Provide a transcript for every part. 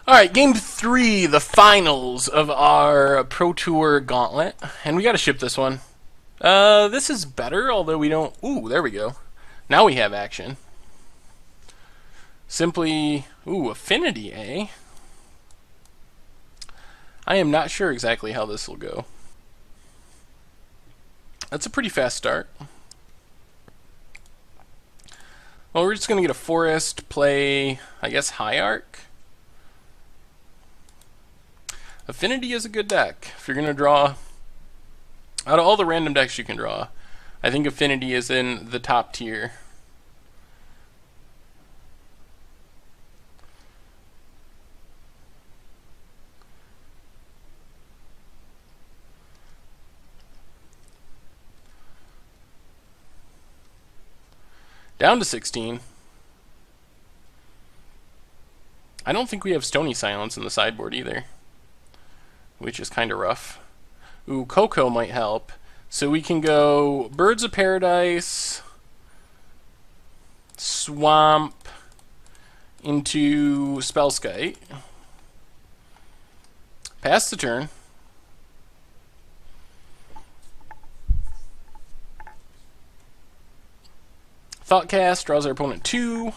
Alright, game 3, the finals of our Pro Tour Gauntlet. And we gotta ship this one. This is better, although we don't... Ooh, there we go. Now we have action. Simply... Ooh, Affinity, eh? I am not sure exactly how this will go. That's a pretty fast start. Well, we're just gonna get a Forest, play, I guess, High Arc. Affinity is a good deck. If you're going to draw, out of all the random decks you can draw, I think Affinity is in the top tier. Down to 16. I don't think we have Stony Silence in the sideboard either, which is kind of rough. Ooh, Coco might help. So we can go Birds of Paradise, Swamp, into Spellskite. Pass the turn. Thoughtcast draws our opponent 2.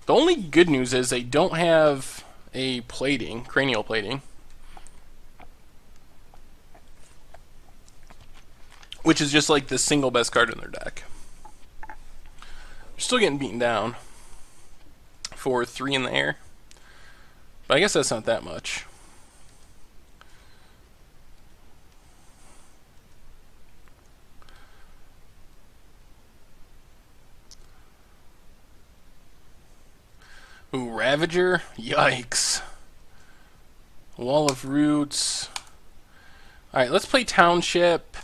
The only good news is they don't have a plating, Cranial plating, which is just like the single best card in their deck. We're still getting beaten down for 3 in the air, but I guess that's not that much. Ooh, Ravager? Yikes. Wall of Roots. Alright, let's play Township.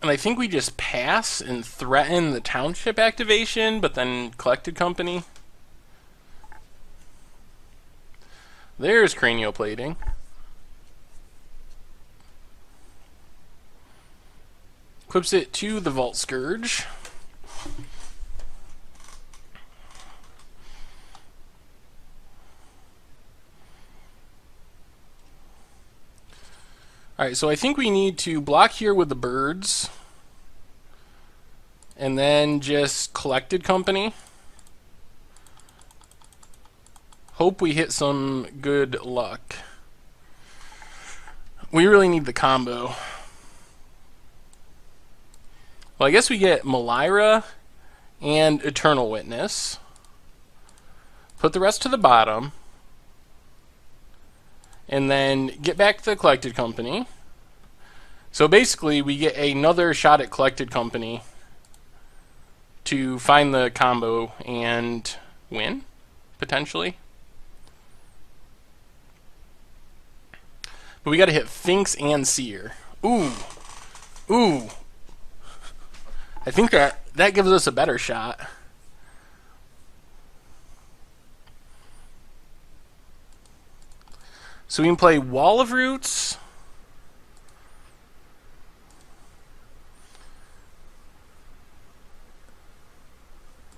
And I think we just pass and threaten the Township activation, but then Collected Company. There's Cranial Plating. Equips it to the Vault Scourge. Alright, so I think we need to block here with the birds, and then just Collected Company. Hope we hit some good luck. We really need the combo. Well, I guess we get Malira and Eternal Witness. Put the rest to the bottom. And then get back to the Collected Company. So basically, we get another shot at Collected Company to find the combo and win, potentially. But we got to hit Finks and Seer. Ooh. Ooh. I think that gives us a better shot. So we can play Wall of Roots,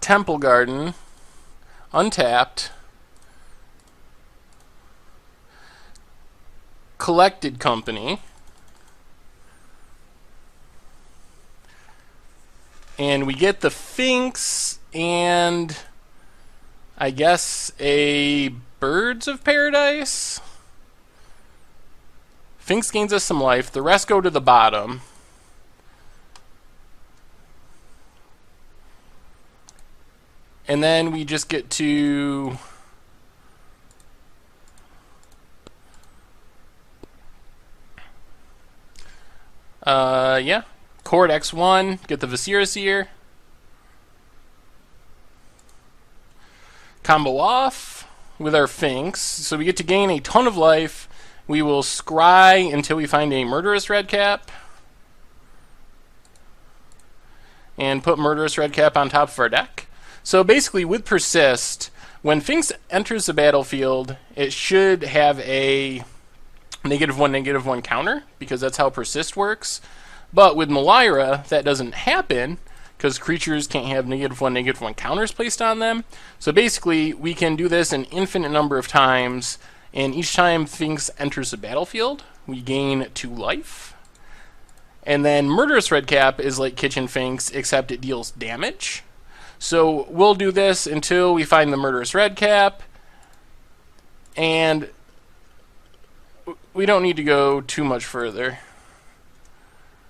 Temple Garden, untapped, Collected Company, and we get the Finks and I guess a Birds of Paradise. Finks gains us some life. The rest go to the bottom. And then we just get to... yeah. Chord X1. Get the Viscera Seer. Combo off with our Finks. So we get to gain a ton of life. We will scry until we find a Murderous Redcap. And put Murderous Redcap on top of our deck. So basically, with Persist, when Finks enters the battlefield, it should have a -1/-1 counter, because that's how Persist works. But with Malira, that doesn't happen, because creatures can't have -1, -1 counters placed on them. So basically, we can do this an infinite number of times, and each time Sphinx enters the battlefield, we gain 2 life. And then Murderous Redcap is like Kitchen Finks, except it deals damage. So we'll do this until we find the Murderous Redcap, and we don't need to go too much further.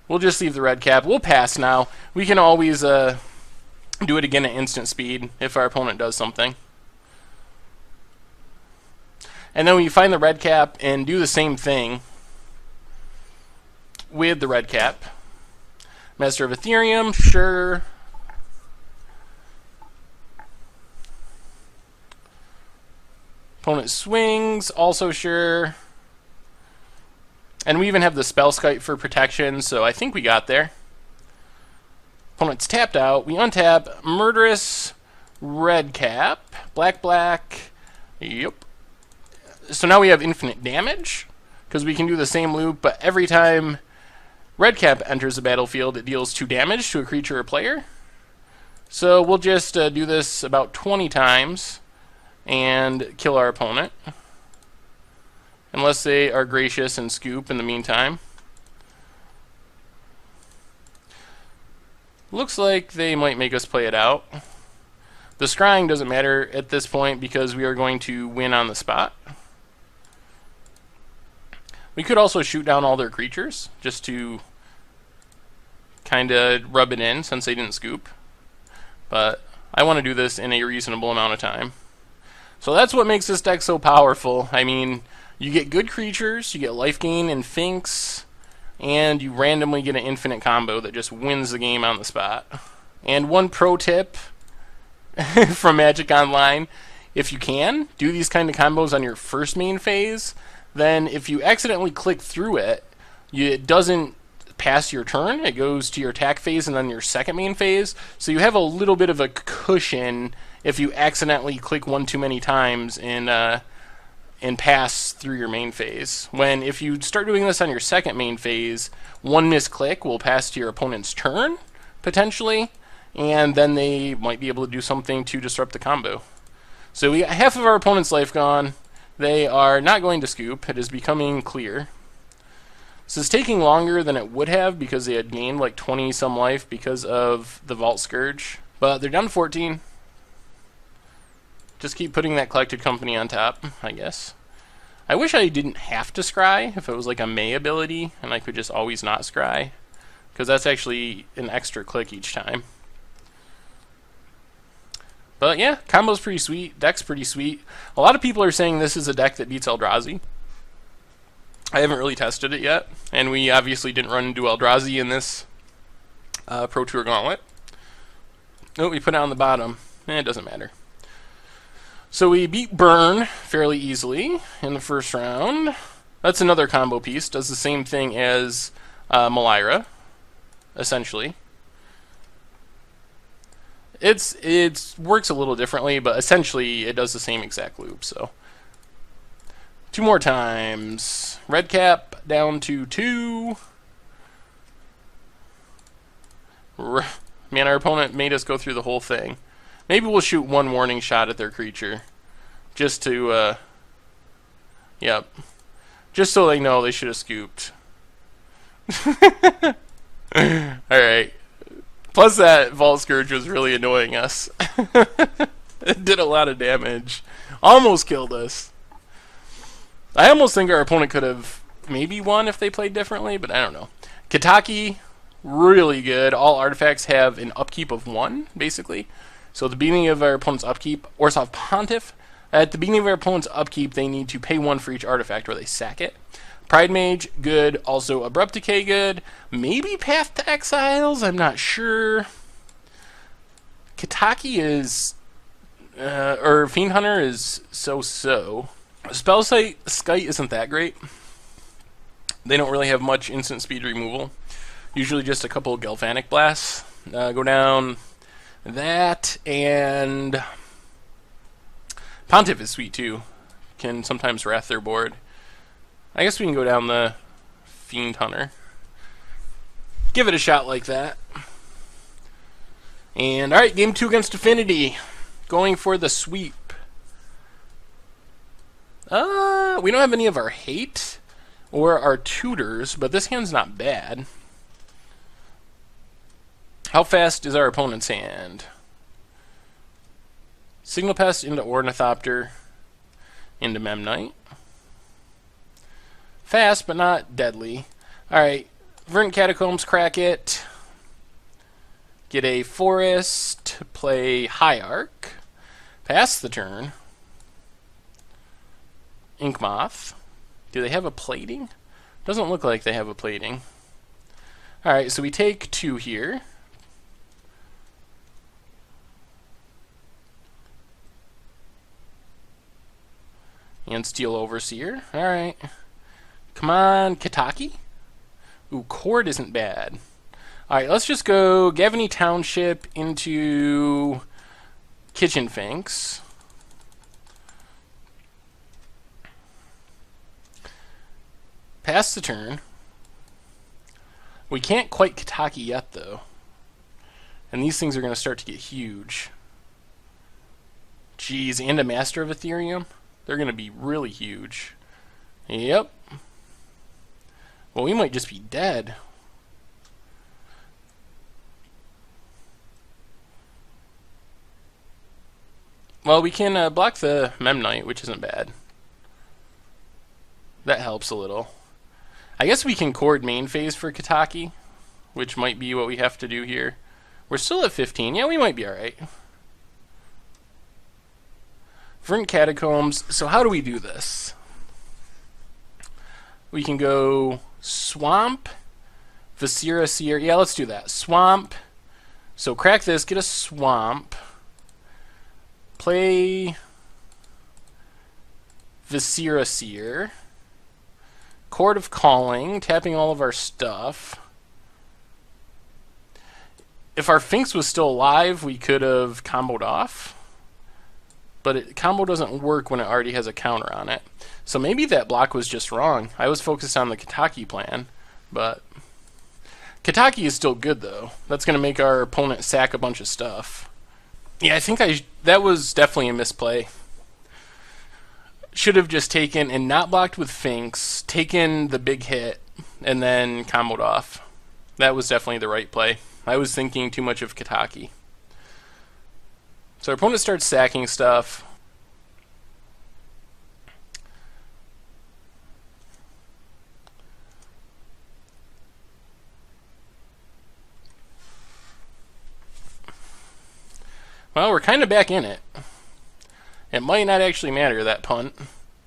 We'll just leave the Redcap. We'll pass now. We can always do it again at instant speed if our opponent does something. And then we find the Redcap and do the same thing with the Redcap. Master of Ethereum, sure. Opponent swings, also sure. And we even have the Spell Skite for protection, so I think we got there. Opponent's tapped out. We untap Murderous Redcap. Black, black. Yep. So now we have infinite damage, because we can do the same loop, but every time Redcap enters the battlefield, it deals 2 damage to a creature or player. So we'll just do this about 20 times and kill our opponent. Unless they are gracious and scoop in the meantime. Looks like they might make us play it out. The scrying doesn't matter at this point because we are going to win on the spot. We could also shoot down all their creatures just to kind of rub it in since they didn't scoop. But I want to do this in a reasonable amount of time. So that's what makes this deck so powerful. I mean, you get good creatures, you get life gain and Finks, and you randomly get an infinite combo that just wins the game on the spot. And one pro tip from Magic Online, if you can, do these kind of combos on your first main phase, then if you accidentally click through it, it doesn't pass your turn, it goes to your attack phase and then your second main phase, so you have a little bit of a cushion if you accidentally click one too many times and pass through your main phase. When if you start doing this on your second main phase, one misclick will pass to your opponent's turn, potentially, and then they might be able to do something to disrupt the combo. So we got half of our opponent's life gone. They are not going to scoop. It is becoming clear. This is taking longer than it would have because they had gained like 20 some life because of the Vault Scourge. But they're down to 14. Just keep putting that Collected Company on top, I guess. I wish I didn't have to scry if it was like a May ability and I could just always not scry, because that's actually an extra click each time. But yeah, combo's pretty sweet, deck's pretty sweet. A lot of people are saying this is a deck that beats Eldrazi. I haven't really tested it yet, and we obviously didn't run into Eldrazi in this Pro Tour Gauntlet. Oh, we put it on the bottom. It doesn't matter. So we beat Burn fairly easily in the first round. That's another combo piece. Does the same thing as Malira, essentially. It works a little differently, but essentially it does the same exact loop. So 2 more times. Redcap down to 2. Man, our opponent made us go through the whole thing. Maybe we'll shoot 1 warning shot at their creature. Just to, yep. Just so they know they should have scooped. Alright. Plus that Vault Scourge was really annoying us. It did a lot of damage. Almost killed us. I almost think our opponent could have maybe won if they played differently, but I don't know. Kitaki, really good. All artifacts have an upkeep of 1, basically. So at the beginning of our opponent's upkeep, Orzhov Pontiff, at the beginning of our opponent's upkeep, they need to pay 1 for each artifact or they sack it. Pride Mage, good. Also Abrupt Decay, good. Maybe Path to Exiles, I'm not sure. Kitaki is, or Fiend Hunter is so-so. Spell Skite isn't that great. They don't really have much instant speed removal. Usually just a couple of Galvanic Blasts. Go down that, and Pontiff is sweet too. Can sometimes wrath their board. I guess we can go down the Fiend Hunter. Give it a shot like that. And alright, game 2 against Affinity. Going for the sweep. We don't have any of our hate or our tutors, but this hand's not bad. How fast is our opponent's hand? Signal Pest into Ornithopter into Memnite. Fast, but not deadly. Alright, Verdant Catacombs, crack it. Get a Forest, play High Arc. Pass the turn. Ink Moth. Do they have a plating? Doesn't look like they have a plating. Alright, so we take 2 here. And Steel Overseer. Alright. Come on, Kitaki? Ooh, Cord isn't bad. Alright, let's just go Gavany Township into Kitchen Finks. Pass the turn. We can't quite Kitaki yet, though. And these things are going to start to get huge. Jeez, and a Master of Ethereum? They're going to be really huge. Yep. Well, we might just be dead. Well, we can block the Memnite, which isn't bad. That helps a little. I guess we can Cord main phase for Kitaki, which might be what we have to do here. We're still at 15. Yeah, we might be alright. Verdant Catacombs. So how do we do this? We can go Swamp, Viscera Seer. Yeah, let's do that. Swamp. So crack this, get a Swamp. Play Viscera Seer. Chord of Calling, tapping all of our stuff. If our Finks was still alive, we could have comboed off. But combo doesn't work when it already has a counter on it. So maybe that block was just wrong. I was focused on the Kitaki plan, but Kitaki is still good, though. That's going to make our opponent sack a bunch of stuff. Yeah, I think that was definitely a misplay. Should have just taken and not blocked with Finks, taken the big hit, and then comboed off. That was definitely the right play. I was thinking too much of Kitaki. So our opponent starts sacking stuff. Well, we're kind of back in it. It might not actually matter, that punt.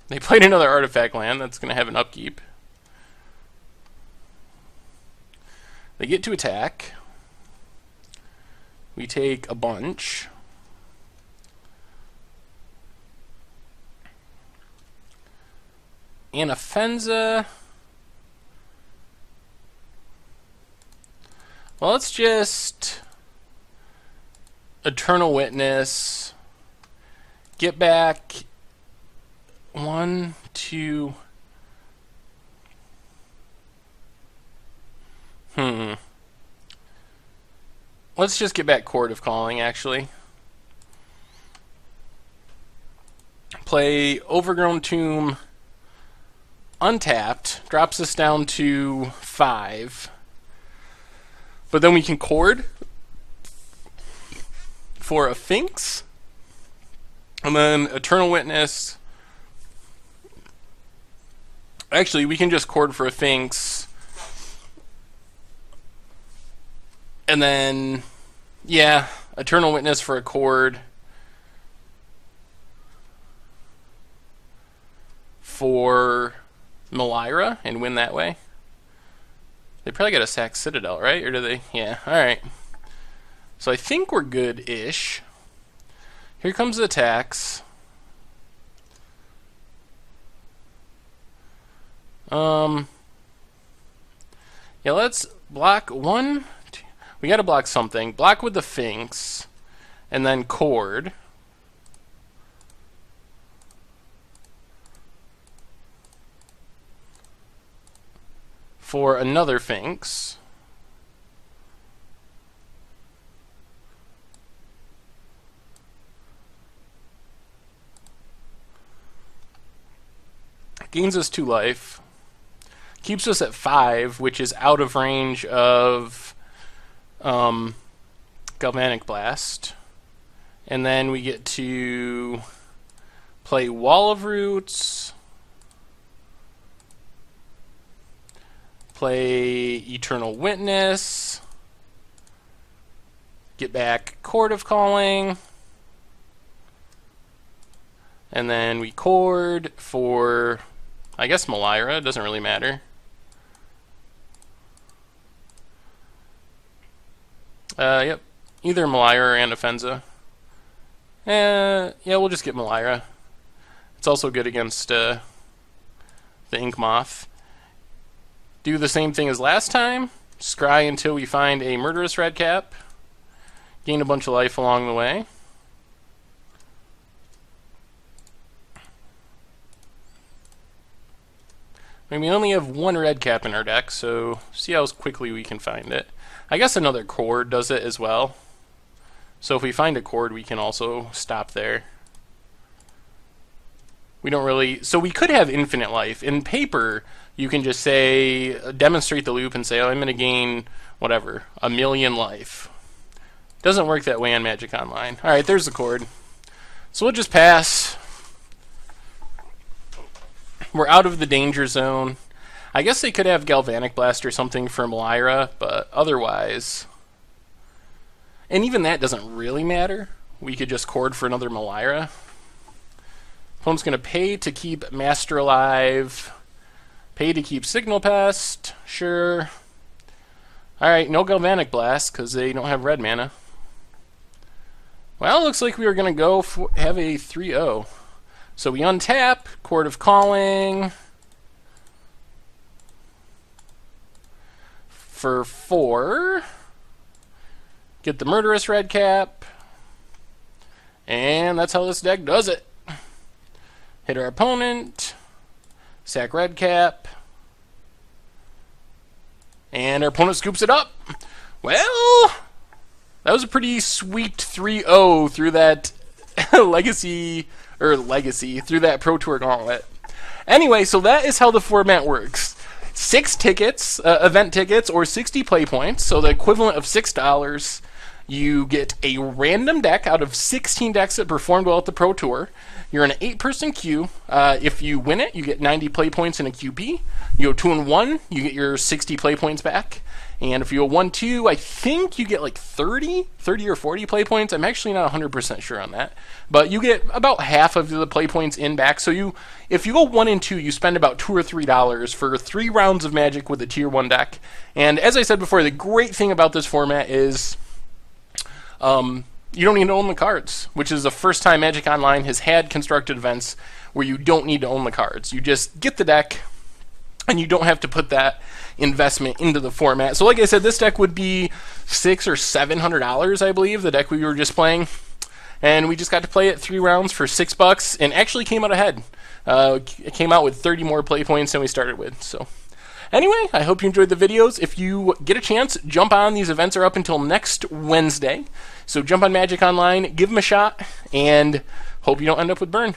They played another artifact land that's going to have an upkeep. They get to attack. We take a bunch. And Fenza. Well, let's just Eternal Witness. Get back 1, 2. Let's just get back Chord of Calling, actually. Play Overgrown Tomb untapped. Drops us down to 5. But then we can Chord for a Finks. And then Eternal Witness. Actually, we can just Chord for a Finks. And then, yeah, Eternal Witness for a Chord. For Melira and win that way. They probably got a sack Citadel, right? Or do they? Yeah, alright. So I think we're good-ish. Here comes the attacks. Yeah, let's block 1, 2. We gotta block something. Block with the Finks. And then Chord. For another Finks. Gains us 2 life. Keeps us at 5, which is out of range of Galvanic Blast. And then we get to play Wall of Roots, play Eternal Witness, get back Chord of Calling, and then we chord for, I guess, Malira. It doesn't really matter. Yep, either Malira or Anafenza. Yeah, we'll just get Malira. It's also good against the Ink Moth. Do the same thing as last time. Scry until we find a Murderous Redcap. Gain a bunch of life along the way. I mean, we only have 1 Redcap in our deck, so see how quickly we can find it. I guess another chord does it as well. So if we find a chord, we can also stop there. We don't really... So we could have infinite life. In paper, you can just say, demonstrate the loop and say, oh, I'm going to gain, whatever, 1,000,000 life. Doesn't work that way on Magic Online. Alright, there's the chord. So we'll just pass. We're out of the danger zone. I guess they could have Galvanic Blast or something for Malira, but otherwise... And even that doesn't really matter. We could just chord for another Malira. Opponent's going to pay to keep Master alive. Pay to keep Signal Pest. Sure. Alright, no Galvanic Blast because they don't have red mana. Well, looks like we were going to go have a 3-0. So we untap, Chord of Calling for 4. Get the Murderous Redcap. And that's how this deck does it. Hit our opponent. Sack Redcap. And our opponent scoops it up. Well, that was a pretty sweet 3-0 through that legacy through that Pro Tour Gauntlet. Anyway, so that is how the format works. 6 tickets, event tickets, or 60 play points, so the equivalent of $6. You get a random deck out of 16 decks that performed well at the Pro Tour. You're in an 8-person queue. If you win it, you get 90 play points in a QP. You go 2-1, you get your 60 play points back. And if you go 1-2, I think you get like 30 or 40 play points. I'm actually not 100% sure on that. But you get about half of the play points in back. So if you go 1-2, you spend about $2 or $3 for 3 rounds of Magic with a Tier 1 deck. And as I said before, the great thing about this format is... you don't need to own the cards, which is the first time Magic Online has had constructed events where you don't need to own the cards. You just get the deck, and you don't have to put that investment into the format. So like I said, this deck would be $600 or $700, I believe, the deck we were just playing. And we just got to play it 3 rounds for $6, and actually came out ahead. It came out with 30 more play points than we started with, so... Anyway, I hope you enjoyed the videos. If you get a chance, jump on. These events are up until next Wednesday. So jump on Magic Online, give them a shot, and hope you don't end up with burn.